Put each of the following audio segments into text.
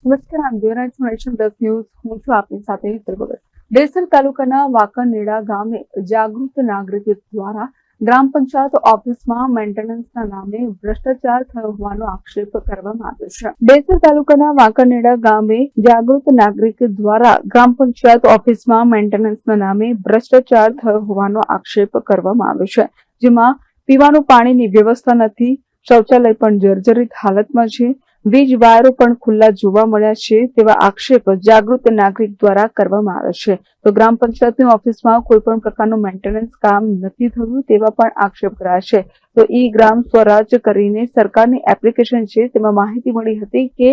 નમસ્કાર, આપ જોઈ રહ્યા છો નેશન પ્લસ ન્યૂઝ. હું છું આપની સાથે હેતલ ભગત. ડેસર તાલુકાના વાંકણનેડા ગામે જાગૃત નાગરિક દ્વારા ગ્રામ પંચાયત ઓફિસમાં મેન્ટેનન્સના નામે ભ્રષ્ટાચાર થયો હોવાનો આક્ષેપ કરવામાં આવ્યો છે. ડેસર તાલુકાના વાંકણનેડા ગામે જાગૃત નાગરિક દ્વારા ગ્રામ પંચાયત ઓફિસમાં મેન્ટેનન્સના નામે ભ્રષ્ટાચાર થયો હોવાનો આક્ષેપ કરવામાં આવ્યો છે, જેમાં પીવાનું પાણીની વ્યવસ્થા નથી, શૌચાલય પણ જર્જરિત હાલતમાં છે, વીજ વાયરો પણ ખુલ્લા જોવા મળ્યા છે તેવા આક્ષેપ જાગૃત નાગરિક દ્વારા કરવામાં આવે છે. તો ગ્રામ પંચાયતની ઓફિસમાં કોઈ પણ પ્રકારનું મેન્ટેનન્સ કામ નથી થયું તેવા પણ આક્ષેપ કરાયા છે. તો ઈ ગ્રામ સ્વરાજ કરીને સરકારની એપ્લિકેશન છે, તેમાં માહિતી મળી હતી કે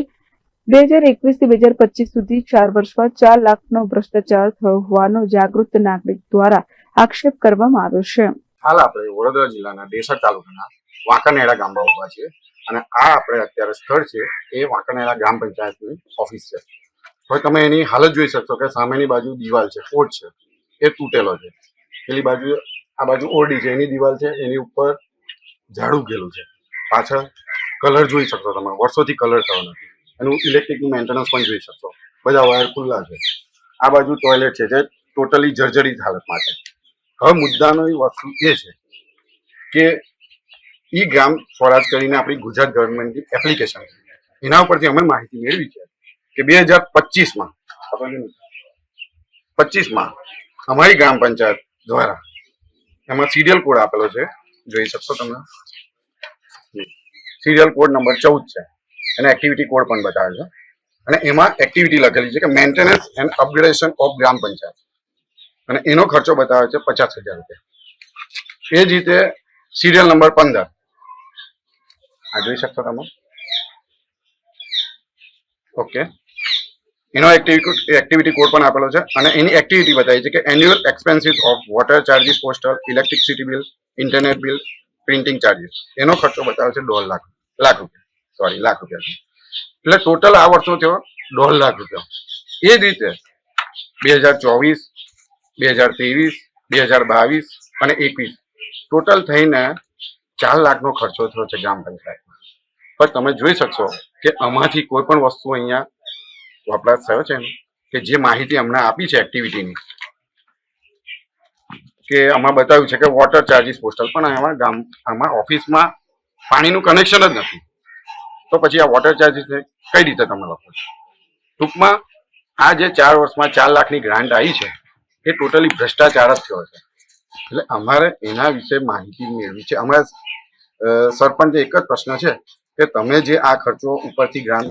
2021 થી 2025 સુધી 4 વર્ષમાં 4 લાખનો ભ્રષ્ટાચાર થયો હોવાનો જાગૃત નાગરિક દ્વારા આક્ષેપ કરવામાં આવ્યો છે. હાલ આપણે વડોદરા જિલ્લાના ડેસર તાલુકાના વાંકણનેડા ગામમાં ઉભા છીએ અને આ આપણે અત્યારે સ્થળ છે એ વાંકણનેડા ગ્રામ પંચાયતની ઓફિસ છે. હવે તમે એની હાલત જોઈ શકશો કે સામેની બાજુ દિવાલ છે, કોટ છે, એ તૂટેલો છે. પેલી બાજુ આ બાજુ ઓરડી છે, એની દિવાલ છે, એની ઉપર ઝાડુ ઉગેલું છે. પાછળ કલર જોઈ શકશો તમે, વર્ષોથી કલર થયો નથી. એનું ઇલેક્ટ્રિકનું મેન્ટેનન્સ પણ જોઈ શકશો, બધા વાયર ખુલ્લા છે. આ બાજુ ટોયલેટ છે જે ટોટલી જર્જરિત હાલતમાં છે. હવે મુદ્દાનો એ વસ્તુ એ છે કે ઈ ગ્રામ સ્વરાજ કરીને આપણી ગુજરાત ગવર્મેન્ટની એપ્લિકેશન એના ઉપરથી અમે માહિતી મેળવી છે કે 2025માં અમારી ગ્રામ પંચાયત દ્વારા એમાં સિરિયલ કોડ આપેલો છે, જોઈ શકશો તમે. સિરિયલ કોડ નંબર 14 છે અને એક્ટિવિટી કોડ પણ બતાવે છે અને એમાં એક્ટિવિટી લખેલી છે કે મેન્ટેનન્સ એન્ડ અપગ્રેડેશન ઓફ ગ્રામ પંચાયત અને એનો ખર્ચો બતાવે છે 50,000 રૂપિયા. એ જ રીતે સિરિયલ નંબર 15 આ જોઈ શકશો તમે. ઓકે, એનો એક્ટિવિટી કોડ પણ આપેલો છે અને એની એક્ટિવિટી બતાવી છે કે annual expenses of water charges, postal, electricity bill, internet bill, printing charges, એનો ખર્ચો બતાવે છે 1.5 લાખ રૂપિયા. એટલે ટોટલ આ વર્ષનો થયો 1.5 લાખ રૂપિયા. એ જ રીતે 2024, 2023, 2022 અને 21 ટોટલ થઈને 4 લાખનો ખર્ચો થયો છે ગ્રામ પંચાયતમાં. પણ તમે જોઈ શકશો કે આમાંથી કોઈ પણ વસ્તુ અહીંયા વપરાશ થયો છે કે જે માહિતી અમને આપી છે એક્ટિવિટીની, કે આમાં બતાવ્યું છે કે વોટર ચાર્જીસ, પોસ્ટલ, પણ આમાં ઓફિસમાં પાણીનું કનેક્શન જ નથી. તો પછી આ વોટર ચાર્જીસને કઈ રીતે તમે લખો છો? ટૂંકમાં આ જે 4 વર્ષમાં 4 લાખની ગ્રાન્ટ આવી છે એ ટોટલી ભ્રષ્ટાચાર જ થયો છે. એટલે અમારે એના વિશે માહિતી મેળવી છે. અમારા સરપંચે એક જ પ્રશ્ન છે કે તમે જે આ ખર્ચો ઉપરથી ગ્રામ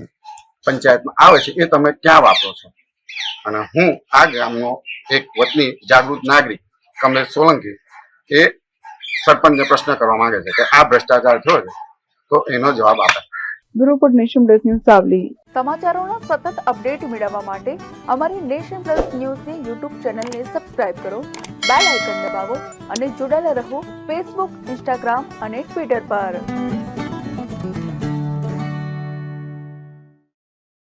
પંચાયતમાં આવે છે એ તમે ક્યાં વાપરો છો? અને હું આ ગામનો એક વતની જાગૃત નાગરિક કમલેશ સોલંકી એ સરપંચને પ્રશ્ન કરવા માંગે છે કે આ ભ્રષ્ટાચાર થયો છે તો એનો જવાબ આપે. Bureau report Nation Plus News Savli. સમાચારોનો સતત અપડેટ મેળવવા માટે અમારી નેશન પ્લસ ન્યૂઝની યુટ્યુબ ચેનલને સબસ્ક્રાઇબ કરો, બેલ આઇકન દબાવો અને જોડાયેલા રહો ફેસબુક, ઇન્સ્ટાગ્રામ અને ટ્વિટર પર.